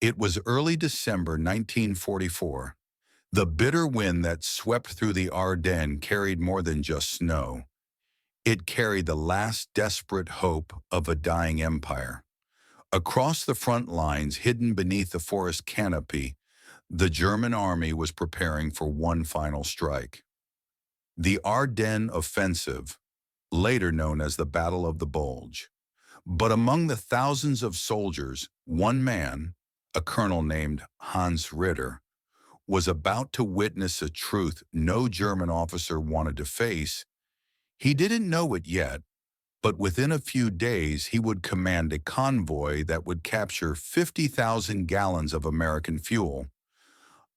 It was early December 1944. The bitter wind that swept through the Ardennes carried more than just snow. It carried the last desperate hope of a dying empire. Across the front lines, hidden beneath the forest canopy, the German army was preparing for one final strike. The Ardennes Offensive, later known as the Battle of the Bulge. But among the thousands of soldiers, one man, a colonel named Hans Ritter, was about to witness a truth no German officer wanted to face. He didn't know it yet, but within a few days he would command a convoy that would capture 50,000 gallons of American fuel,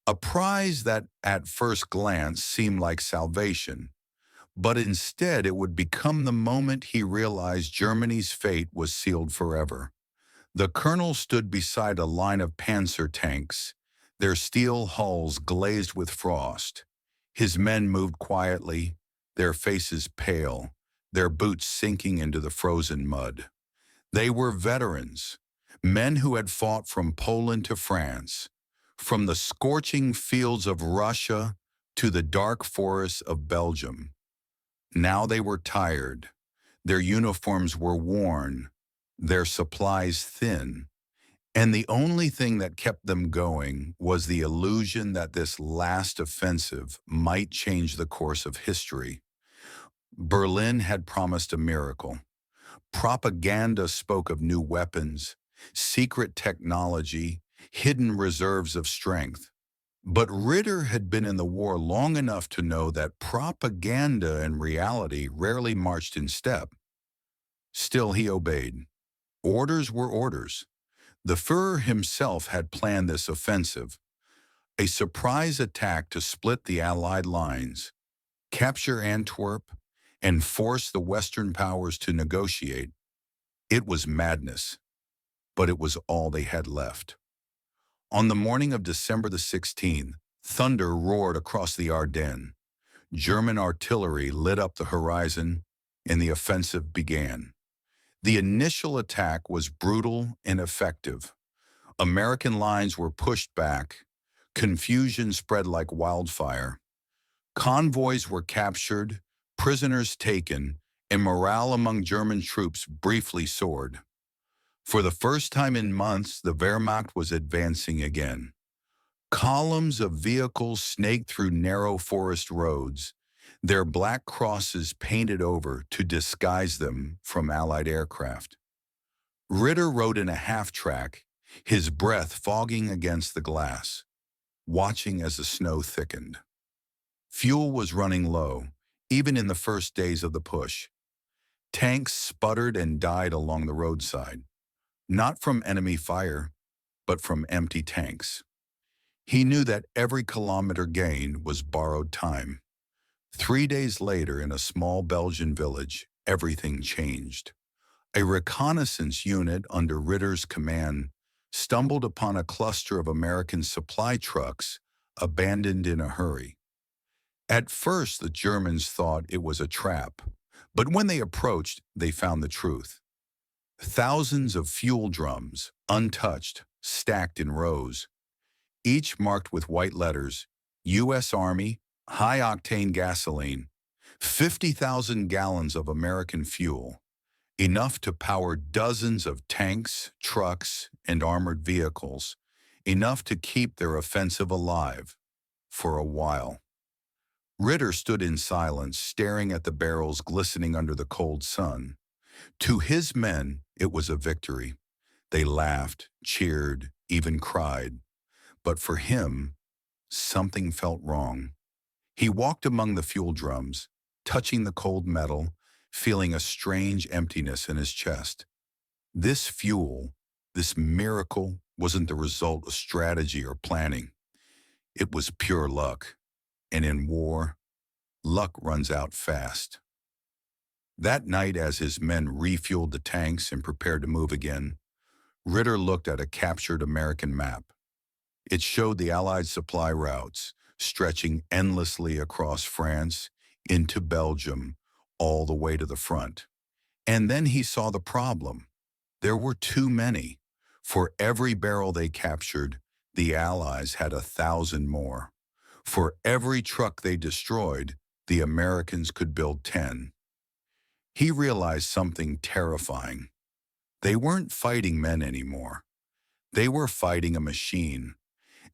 a prize that at first glance seemed like salvation. But instead it would become the moment he realized Germany's fate was sealed forever. The colonel stood beside a line of Panzer tanks, their steel hulls glazed with frost. His men moved quietly, their faces pale, their boots sinking into the frozen mud. They were veterans, men who had fought from Poland to France, from the scorching fields of Russia to the dark forests of Belgium. Now they were tired, their uniforms were worn, their supplies thin, and the only thing that kept them going was the illusion that this last offensive might change the course of history. Berlin had promised a miracle. Propaganda spoke of new weapons, secret technology, hidden reserves of strength. But Ritter had been in the war long enough to know that propaganda and reality rarely marched in step. Still, he obeyed. Orders were orders. The Führer himself had planned this offensive, a surprise attack to split the Allied lines, capture Antwerp, and force the Western powers to negotiate. It was madness, but it was all they had left. On the morning of December the 16th, thunder roared across the Ardennes. German artillery lit up the horizon, and the offensive began. The initial attack was brutal and effective. American lines were pushed back. Confusion spread like wildfire. Convoys were captured, prisoners taken, and morale among German troops briefly soared. For the first time in months, the Wehrmacht was advancing again. Columns of vehicles snaked through narrow forest roads, their black crosses painted over to disguise them from Allied aircraft. Ritter rode in a half-track, his breath fogging against the glass, watching as the snow thickened. Fuel was running low, even in the first days of the push. Tanks sputtered and died along the roadside, not from enemy fire, but from empty tanks. He knew that every kilometer gained was borrowed time. 3 days later, in a small Belgian village, everything changed. A reconnaissance unit under Ritter's command stumbled upon a cluster of American supply trucks abandoned in a hurry. At first, the Germans thought it was a trap, but when they approached, they found the truth. Thousands of fuel drums, untouched, stacked in rows, each marked with white letters, U.S. Army, high-octane gasoline, 50,000 gallons of American fuel, enough to power dozens of tanks, trucks, and armored vehicles, enough to keep their offensive alive for a while. Ritter stood in silence, staring at the barrels glistening under the cold sun. To his men, it was a victory. They laughed, cheered, even cried. But for him, something felt wrong. He walked among the fuel drums, touching the cold metal, feeling a strange emptiness in his chest. This fuel, this miracle, wasn't the result of strategy or planning. It was pure luck. And in war, luck runs out fast. That night, as his men refueled the tanks and prepared to move again, Ritter looked at a captured American map. It showed the Allied supply routes stretching endlessly across France into Belgium, all the way to the front. And then he saw the problem. There were too many. For every barrel they captured, the Allies had 1,000 more. For every truck they destroyed, the Americans could build 10. He realized something terrifying. They weren't fighting men anymore. They were fighting a machine,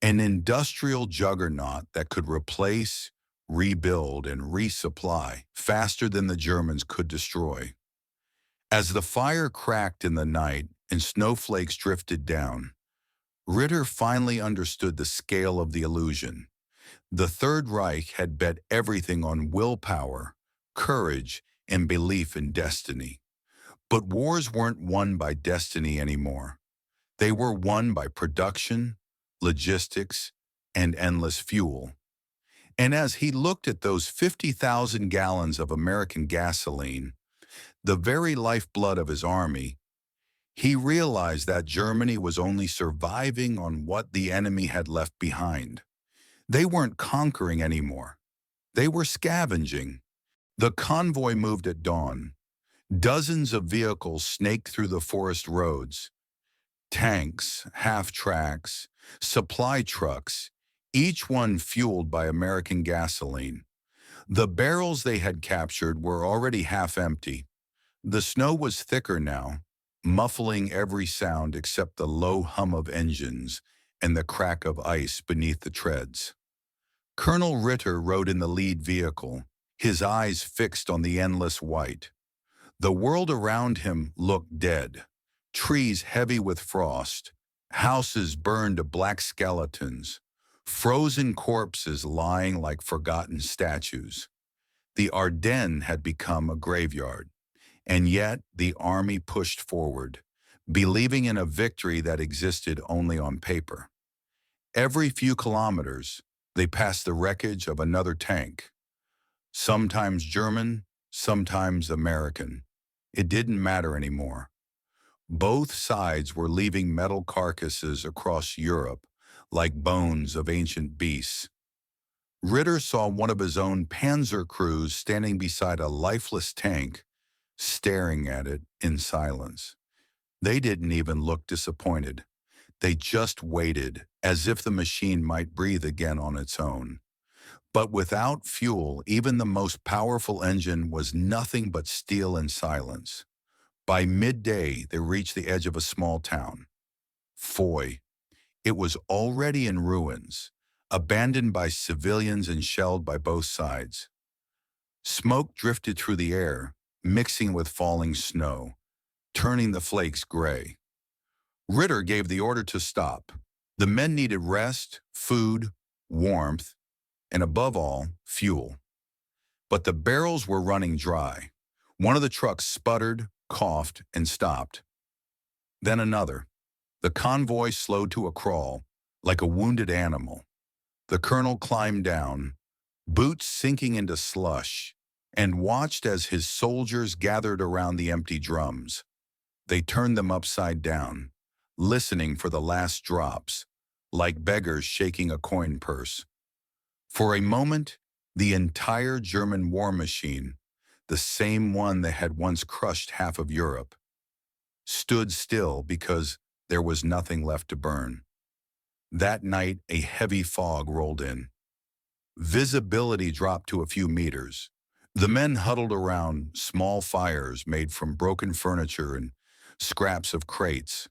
an industrial juggernaut that could replace, rebuild, and resupply faster than the Germans could destroy. As the fire cracked in the night and snowflakes drifted down, Ritter finally understood the scale of the illusion. The Third Reich had bet everything on willpower, courage, and belief in destiny. But wars weren't won by destiny anymore. They were won by production, logistics, and endless fuel. And as he looked at those 50,000 gallons of American gasoline, the very lifeblood of his army, he realized that Germany was only surviving on what the enemy had left behind. They weren't conquering anymore. They were scavenging. The convoy moved at dawn. Dozens of vehicles snaked through the forest roads. Tanks, half-tracks, supply trucks, each one fueled by American gasoline. The barrels they had captured were already half empty. The snow was thicker now, muffling every sound except the low hum of engines and the crack of ice beneath the treads. Colonel Ritter rode in the lead vehicle, his eyes fixed on the endless white. The world around him looked dead. Trees heavy with frost, houses burned to black skeletons, frozen corpses lying like forgotten statues. The Ardennes had become a graveyard, and yet the army pushed forward, believing in a victory that existed only on paper. Every few kilometers, they passed the wreckage of another tank, sometimes German, sometimes American. It didn't matter anymore. Both sides were leaving metal carcasses across Europe like bones of ancient beasts. Ritter saw one of his own panzer crews standing beside a lifeless tank, staring at it in silence. They didn't even look disappointed. They just waited, as if the machine might breathe again on its own. But without fuel, even the most powerful engine was nothing but steel and silence. By midday, they reached the edge of a small town. Foy. It was already in ruins, abandoned by civilians and shelled by both sides. Smoke drifted through the air, mixing with falling snow, turning the flakes gray. Ritter gave the order to stop. The men needed rest, food, warmth, and above all, fuel. But the barrels were running dry. One of the trucks sputtered, coughed, and stopped. Then another. The convoy slowed to a crawl, like a wounded animal. The colonel climbed down, boots sinking into slush, and watched as his soldiers gathered around the empty drums. They turned them upside down, listening for the last drops, like beggars shaking a coin purse. For a moment, the entire German war machine, the same one that had once crushed half of Europe, stood still because there was nothing left to burn. That night, a heavy fog rolled in. Visibility dropped to a few meters. The men huddled around small fires made from broken furniture and scraps of crates,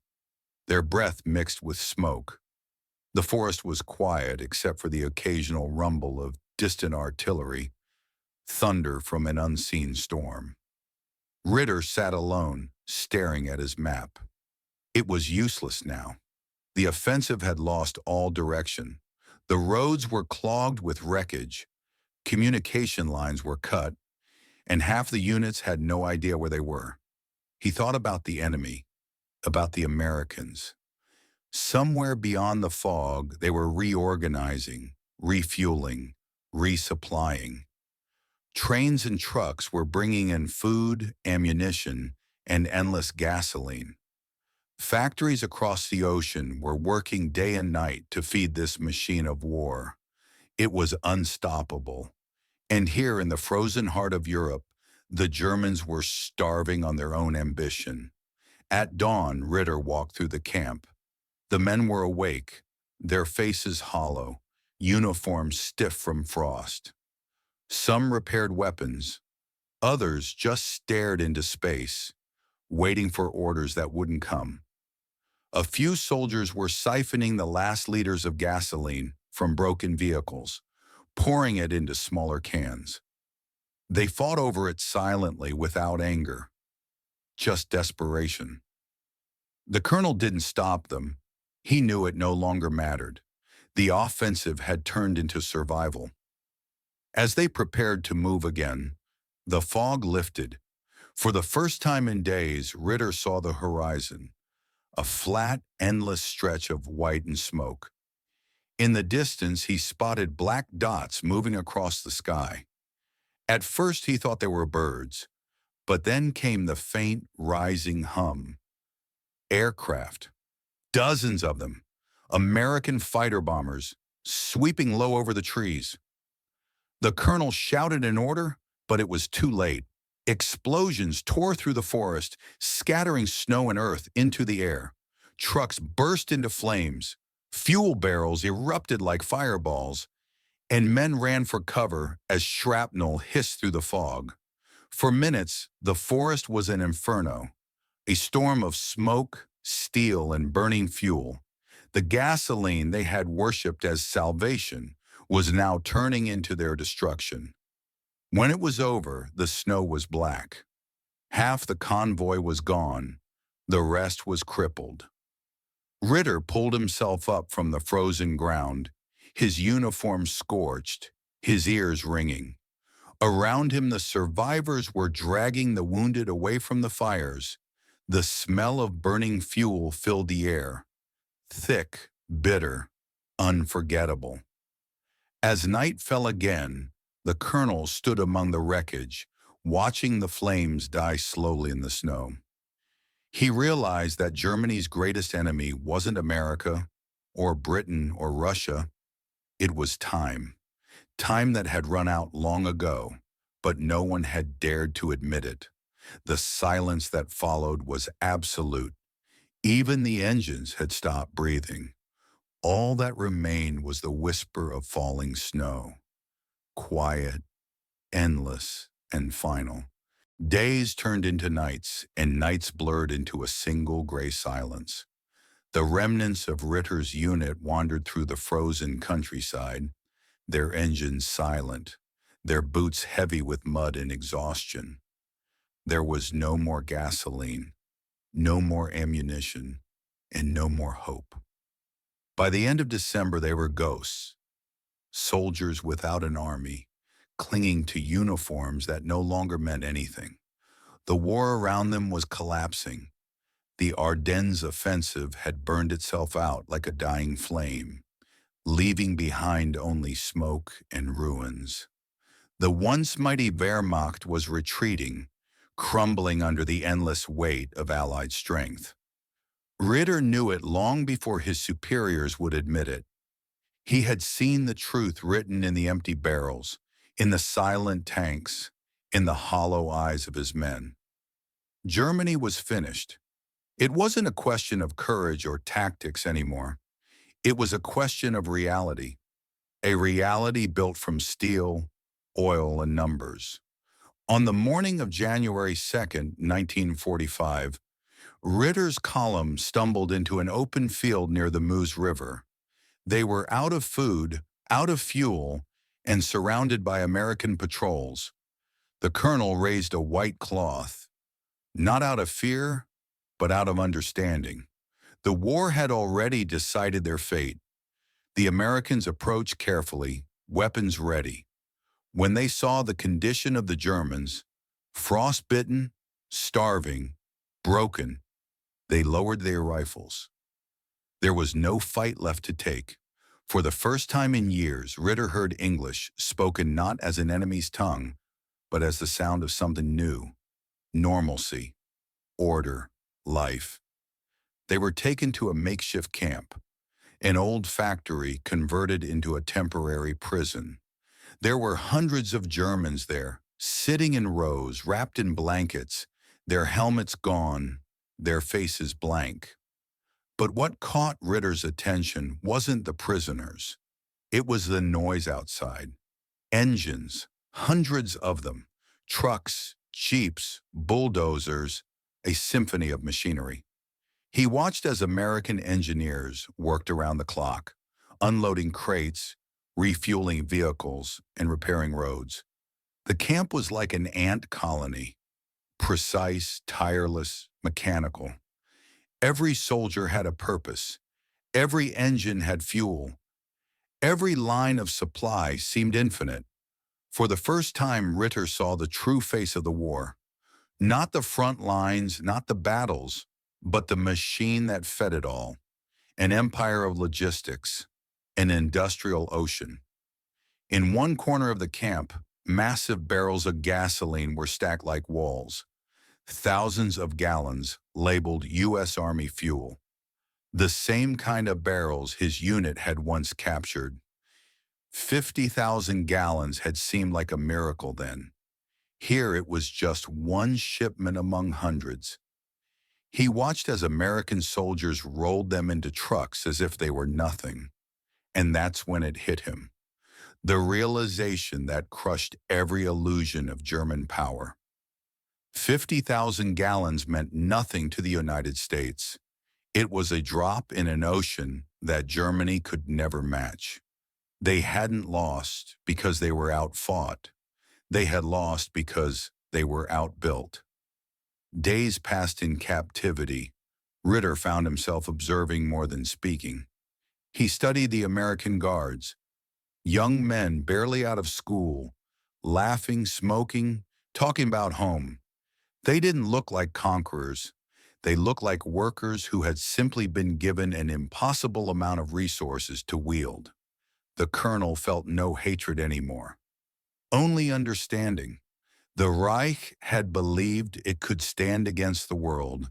their breath mixed with smoke. The forest was quiet except for the occasional rumble of distant artillery, thunder from an unseen storm. Ritter sat alone, staring at his map. It was useless now. The offensive had lost all direction. The roads were clogged with wreckage, communication lines were cut, and half the units had no idea where they were. He thought about the enemy, about the Americans. Somewhere beyond the fog, they were reorganizing, refueling, resupplying. Trains and trucks were bringing in food, ammunition, and endless gasoline. Factories across the ocean were working day and night to feed this machine of war. It was unstoppable. And here in the frozen heart of Europe, the Germans were starving on their own ambition. At dawn, Ritter walked through the camp. The men were awake, their faces hollow, uniforms stiff from frost. Some repaired weapons, others just stared into space, waiting for orders that wouldn't come. A few soldiers were siphoning the last liters of gasoline from broken vehicles, pouring it into smaller cans. They fought over it silently without anger, just desperation. The colonel didn't stop them. He knew it no longer mattered. The offensive had turned into survival. As they prepared to move again, the fog lifted. For the first time in days, Ritter saw the horizon, a flat, endless stretch of white and smoke. In the distance, he spotted black dots moving across the sky. At first, he thought they were birds, but then came the faint, rising hum. Aircraft, dozens of them, American fighter bombers, sweeping low over the trees. The colonel shouted an order, but it was too late. Explosions tore through the forest, scattering snow and earth into the air. Trucks burst into flames, fuel barrels erupted like fireballs, and men ran for cover as shrapnel hissed through the fog. For minutes, the forest was an inferno, a storm of smoke, steel, and burning fuel. The gasoline they had worshipped as salvation was now turning into their destruction. When it was over, the snow was black. Half the convoy was gone. The rest was crippled. Ritter pulled himself up from the frozen ground, his uniform scorched, his ears ringing. Around him, the survivors were dragging the wounded away from the fires. The smell of burning fuel filled the air, thick, bitter, unforgettable. As night fell again, the colonel stood among the wreckage, watching the flames die slowly in the snow. He realized that Germany's greatest enemy wasn't America, or Britain, or Russia. It was time. Time that had run out long ago, but no one had dared to admit it. The silence that followed was absolute. Even the engines had stopped breathing. All that remained was the whisper of falling snow. Quiet, endless, and final. Days turned into nights, and nights blurred into a single gray silence. The remnants of Ritter's unit wandered through the frozen countryside, their engines silent, their boots heavy with mud and exhaustion. There was no more gasoline, no more ammunition, and no more hope. By the end of December, they were ghosts, soldiers without an army, clinging to uniforms that no longer meant anything. The war around them was collapsing. The Ardennes offensive had burned itself out like a dying flame, leaving behind only smoke and ruins. The once mighty Wehrmacht was retreating, crumbling under the endless weight of Allied strength. Ritter knew it long before his superiors would admit it. He had seen the truth written in the empty barrels, in the silent tanks, in the hollow eyes of his men. Germany was finished. It wasn't a question of courage or tactics anymore. It was a question of reality, a reality built from steel, oil, and numbers. On the morning of January 2nd, 1945, Ritter's column stumbled into an open field near the Meuse River. They were out of food, out of fuel, and surrounded by American patrols. The colonel raised a white cloth, not out of fear, but out of understanding. The war had already decided their fate. The Americans approached carefully, weapons ready. When they saw the condition of the Germans, frostbitten, starving, broken, they lowered their rifles. There was no fight left to take. For the first time in years, Ritter heard English spoken not as an enemy's tongue, but as the sound of something new: normalcy, order, life. They were taken to a makeshift camp, an old factory converted into a temporary prison. There were hundreds of Germans there, sitting in rows, wrapped in blankets, their helmets gone, their faces blank. But what caught Ritter's attention wasn't the prisoners. It was the noise outside. Engines, hundreds of them, trucks, jeeps, bulldozers, a symphony of machinery. He watched as American engineers worked around the clock, unloading crates, refueling vehicles, and repairing roads. The camp was like an ant colony, precise, tireless, mechanical. Every soldier had a purpose. Every engine had fuel. Every line of supply seemed infinite. For the first time, Ritter saw the true face of the war. Not the front lines, not the battles, but the machine that fed it all. An empire of logistics, an industrial ocean. In one corner of the camp, massive barrels of gasoline were stacked like walls. Thousands of gallons labeled U.S. Army fuel. The same kind of barrels his unit had once captured. 50,000 gallons had seemed like a miracle then. Here it was just one shipment among hundreds. He watched as American soldiers rolled them into trucks as if they were nothing. And that's when it hit him. The realization that crushed every illusion of German power. 50,000 gallons meant nothing to the United States. It was a drop in an ocean that Germany could never match. They hadn't lost because they were outfought. They had lost because they were outbuilt. Days passed in captivity. Ritter found himself observing more than speaking. He studied the American Guards, young men barely out of school, laughing, smoking, talking about home. They didn't look like conquerors. They looked like workers who had simply been given an impossible amount of resources to wield. The colonel felt no hatred anymore, only understanding. The Reich had believed it could stand against the world,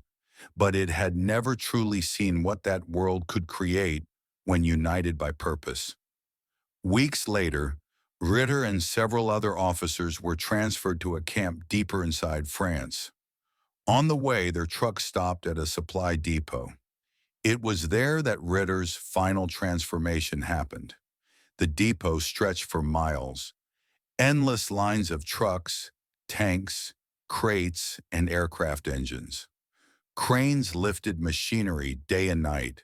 but it had never truly seen what that world could create when united by purpose. Weeks later, Ritter and several other officers were transferred to a camp deeper inside France. On the way, their truck stopped at a supply depot. It was there that Ritter's final transformation happened. The depot stretched for miles. Endless lines of trucks, tanks, crates, and aircraft engines. Cranes lifted machinery day and night.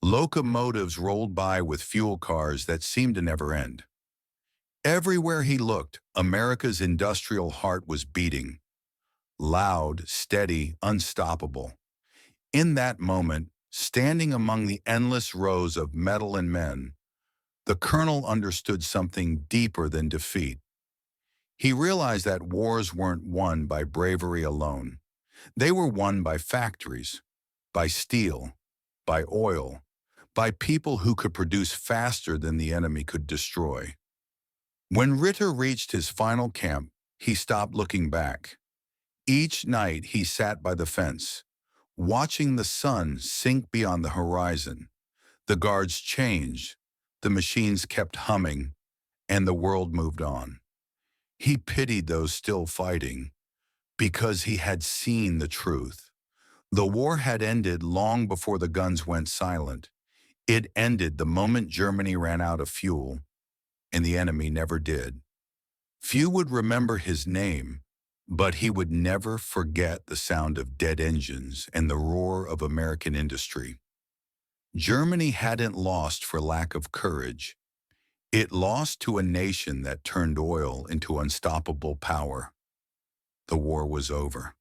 Locomotives rolled by with fuel cars that seemed to never end. Everywhere he looked, America's industrial heart was beating. Loud, steady, unstoppable. In that moment, standing among the endless rows of metal and men, the colonel understood something deeper than defeat. He realized that wars weren't won by bravery alone. They were won by factories, by steel, by oil, by people who could produce faster than the enemy could destroy. When Ritter reached his final camp, he stopped looking back. Each night he sat by the fence, watching the sun sink beyond the horizon. The guards changed, the machines kept humming, and the world moved on. He pitied those still fighting, because he had seen the truth. The war had ended long before the guns went silent. It ended the moment Germany ran out of fuel, and the enemy never did. Few would remember his name, but he would never forget the sound of dead engines and the roar of American industry. Germany hadn't lost for lack of courage. It lost to a nation that turned oil into unstoppable power. The war was over.